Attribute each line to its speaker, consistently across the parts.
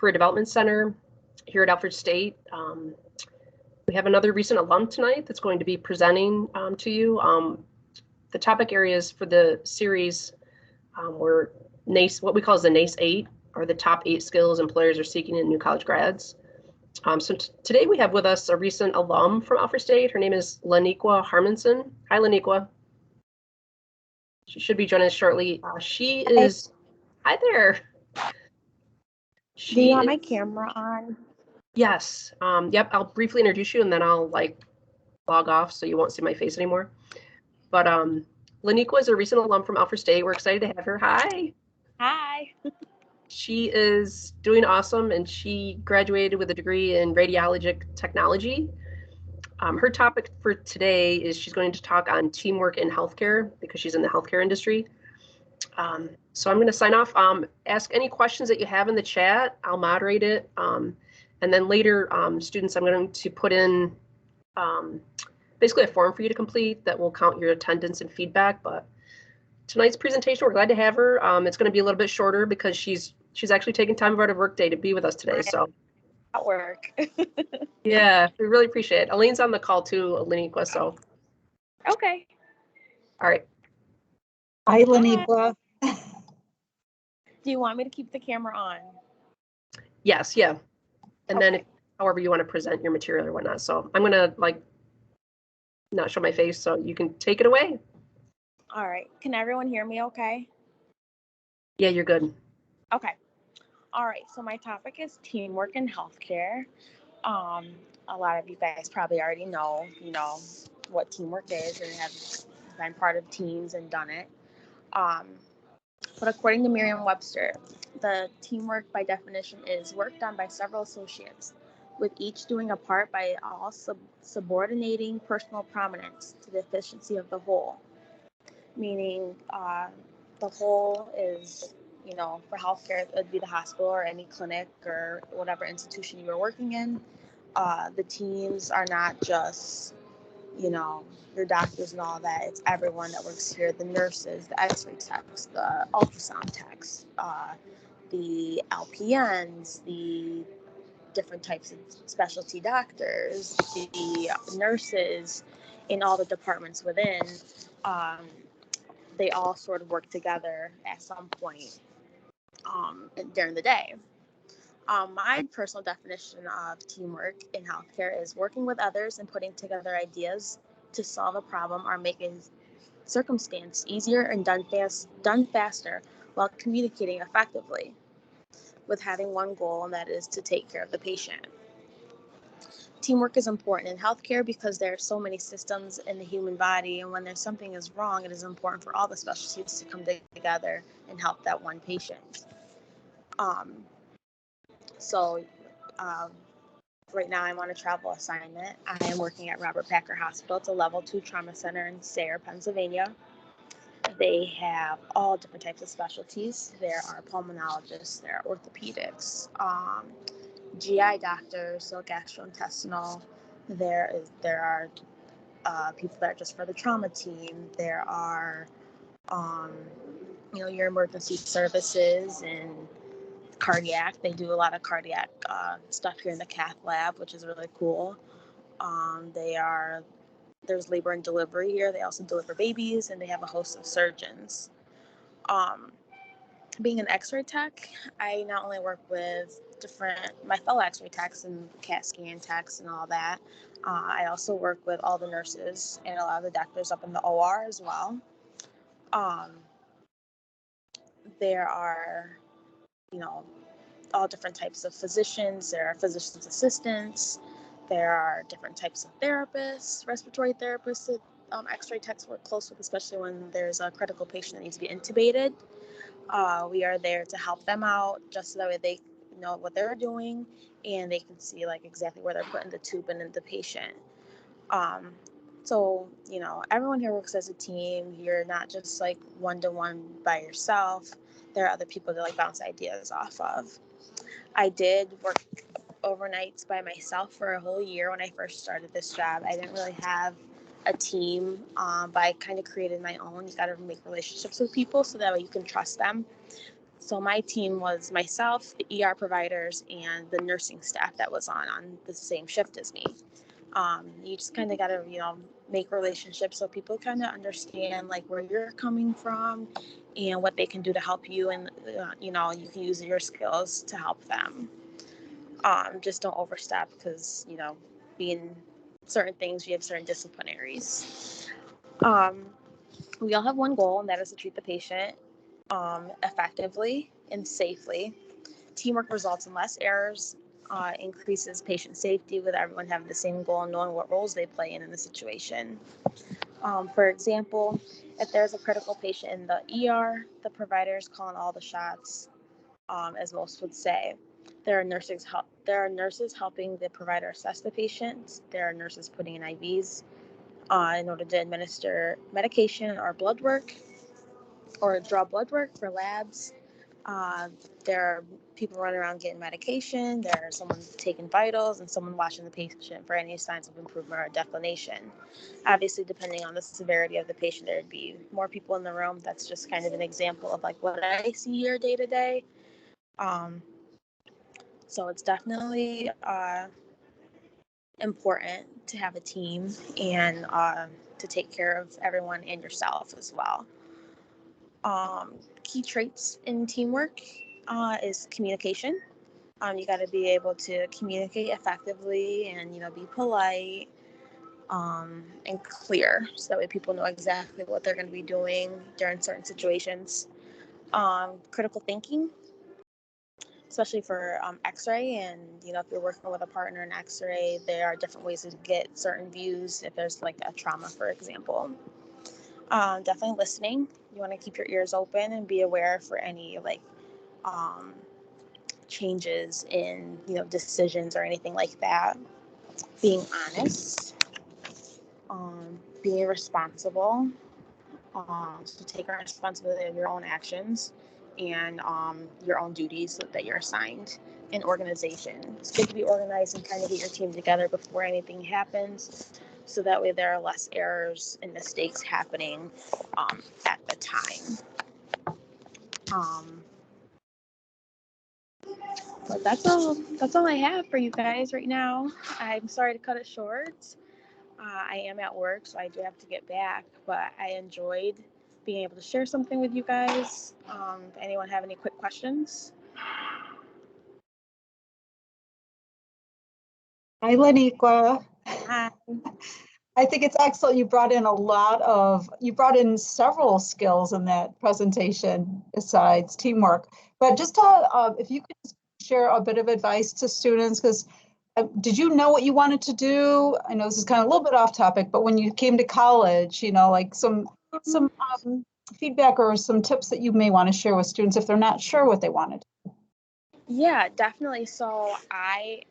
Speaker 1: Career Development Center here at Alfred State. We have another recent alum tonight that's going to be presenting to you. The topic areas for the series were NACE, what we call the NACE 8, or the top 8 skills employers are seeking in new college grads. So today we have with us a recent alum from Alfred State. Her name is Laniqua Harmonson. Hi, Laniqua. She should be joining us shortly. She is, hi there.
Speaker 2: Do you want my camera on?
Speaker 1: Yes. Yep, I'll briefly introduce you and then I'll log off so you won't see my face anymore. But Laniqua is a recent alum from Alfred State. We're excited to have her. Hi.
Speaker 2: Hi.
Speaker 1: She is doing awesome, and she graduated with a degree in radiologic technology. Her topic for today is she's going to talk on teamwork in healthcare because she's in the healthcare industry. So I'm going to sign off. Ask any questions that you have in the chat. I'll moderate it. And then later, students, I'm going to put in basically a form for you to complete that will count your attendance and feedback. But tonight's presentation, we're glad to have her. It's going to be a little bit shorter because she's actually taking time out of work day to be with us today. So
Speaker 2: at work.
Speaker 1: Yeah, we really appreciate it. Elaine's on the call too, Laniqua. So
Speaker 2: okay.
Speaker 1: All right.
Speaker 3: Hi, Laniqua.
Speaker 2: Do you want me to keep the camera on?
Speaker 1: Yes, yeah. And
Speaker 2: Okay.
Speaker 1: then however you want to present your material or whatnot. So I'm gonna not show my face so you can take it away.
Speaker 2: All right. Can everyone hear me okay?
Speaker 1: Yeah, you're good.
Speaker 2: Okay. All right. So my topic is teamwork in healthcare. A lot of you guys probably already know, what teamwork is and have been part of teams and done it. But according to Merriam-Webster, the teamwork by definition is work done by several associates, with each doing a part by all subordinating personal prominence to the efficiency of the whole. Meaning the whole is, for healthcare, it would be the hospital or any clinic or whatever institution you were working in. The teams are not just, your doctors and all that. It's everyone that works here, the nurses, the x-ray techs, the ultrasound techs, the LPNs, the different types of specialty doctors, the nurses in all the departments within. They all sort of work together at some point during the day. My personal definition of teamwork in healthcare is working with others and putting together ideas to solve a problem or make a circumstance easier and done faster while communicating effectively with having one goal, and that is to take care of the patient. Teamwork is important in healthcare because there are so many systems in the human body, and when there's something is wrong, it is important for all the specialties to come together and help that one patient. So right now I'm on a travel assignment. I am working at Robert Packer Hospital. It's a level 2 trauma center in Sayre, Pennsylvania. They have all different types of specialties. There are pulmonologists, there are orthopedics, GI doctors, so gastrointestinal. There are people that are just for the trauma team. There are, your emergency services and cardiac. They do a lot of cardiac stuff here in the cath lab, which is really cool. There's labor and delivery here. They also deliver babies, and they have a host of surgeons. Being an x-ray tech, I not only work with my fellow x-ray techs and CAT scan techs and all that, I also work with all the nurses and a lot of the doctors up in the OR as well. There are, all different types of physicians. There are physician's assistants. There are different types of therapists, respiratory therapists that x-ray techs work close with, especially when there's a critical patient that needs to be intubated. We are there to help them out just so that way they know what they're doing and they can see exactly where they're putting the tube in the patient. So, everyone here works as a team. You're not just one-to-one by yourself. There are other people to bounce ideas off of. I did work overnights by myself for a whole year when I first started this job. I didn't really have a team, but I kind of created my own. You got to make relationships with people so that way you can trust them. So my team was myself, the ER providers, and the nursing staff that was on the same shift as me. You just kind of got to, make relationships so people kind of understand like where you're coming from and what they can do to help you. And, you can use your skills to help them. Just don't overstep because, being certain things, you have certain disciplinaries. We all have one goal, and that is to treat the patient effectively and safely. Teamwork results in less errors, increases patient safety with everyone having the same goal and knowing what roles they play in the situation. For example, if there's a critical patient in the ER, the provider is calling all the shots, as most would say. There are nurses helping the provider assess the patient. There are nurses putting in IVs in order to administer medication or blood work or draw blood work for labs. There are people running around getting medication. There's someone taking vitals and someone watching the patient for any signs of improvement or declination. Obviously, depending on the severity of the patient, there would be more people in the room. That's just kind of an example of like what I see here day to day. So it's definitely important to have a team and to take care of everyone and yourself as well. Key traits in teamwork is communication. You got to be able to communicate effectively and be polite and clear, so that way people know exactly what they're going to be doing during certain situations. Critical thinking, especially for X-ray, and if you're working with a partner in X-ray, there are different ways to get certain views if there's like a trauma, for example. Definitely listening. You want to keep your ears open and be aware for any changes in decisions or anything like that. Being honest, being responsible, so take responsibility of your own actions and your own duties that you're assigned. In organization, it's good to be organized and kind of get your team together before anything happens, so that way there are less errors and mistakes happening at the time. But that's all I have for you guys right now. I'm sorry to cut it short. I am at work, so I do have to get back, but I enjoyed being able to share something with you guys. Anyone have any quick questions?
Speaker 3: Hi, Laniqua.
Speaker 2: Hi.
Speaker 3: I think it's excellent. You brought in several skills in that presentation besides teamwork. But just if you could share a bit of advice to students, because did you know what you wanted to do? I know this is kind of a little bit off topic, but when you came to college, like some feedback or some tips that you may want to share with students if they're not sure what they wanted.
Speaker 2: Yeah, definitely. So I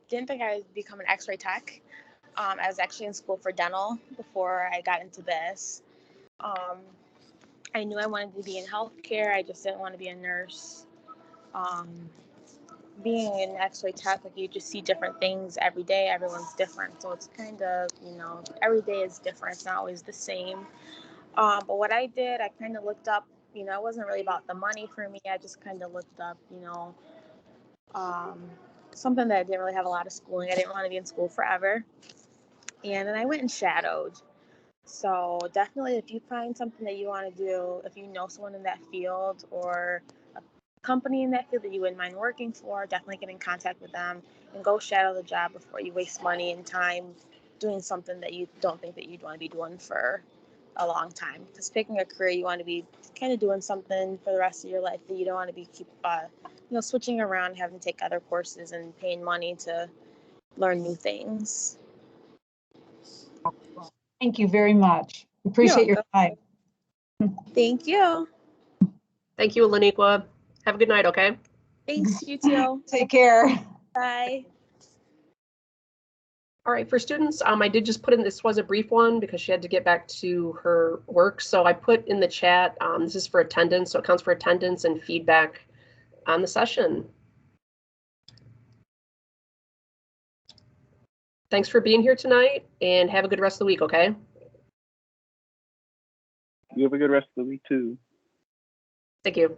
Speaker 2: didn't think I would become an X-ray tech. I was actually in school for dental before I got into this. I knew I wanted to be in healthcare. I just didn't want to be a nurse. Being an X-ray tech, like you just see different things every day. Everyone's different, so it's kind of every day is different. It's not always the same. But what I did, I kind of looked up. It wasn't really about the money for me. I just kind of looked up, something that I didn't really have a lot of schooling. I didn't want to be in school forever. And then I went and shadowed. So definitely, if you find something that you want to do, if you know someone in that field or a company in that field that you wouldn't mind working for, definitely get in contact with them and go shadow the job before you waste money and time doing something that you don't think that you'd want to be doing for a long time. Because picking a career, you want to be kind of doing something for the rest of your life that you don't want to be switching around, having to take other courses and paying money to learn new things.
Speaker 3: Thank you very much. Appreciate your time.
Speaker 2: Thank you.
Speaker 1: Thank you, Laniqua. Have a good night, okay?
Speaker 2: Thanks, you too.
Speaker 3: Take care.
Speaker 2: Bye.
Speaker 1: All right, for students, I did just put in, this was a brief one because she had to get back to her work. So I put in the chat, this is for attendance, so it counts for attendance and feedback on the session. Thanks for being here tonight and have a good rest of the week, okay?
Speaker 4: You have a good rest of the week too.
Speaker 1: Thank you.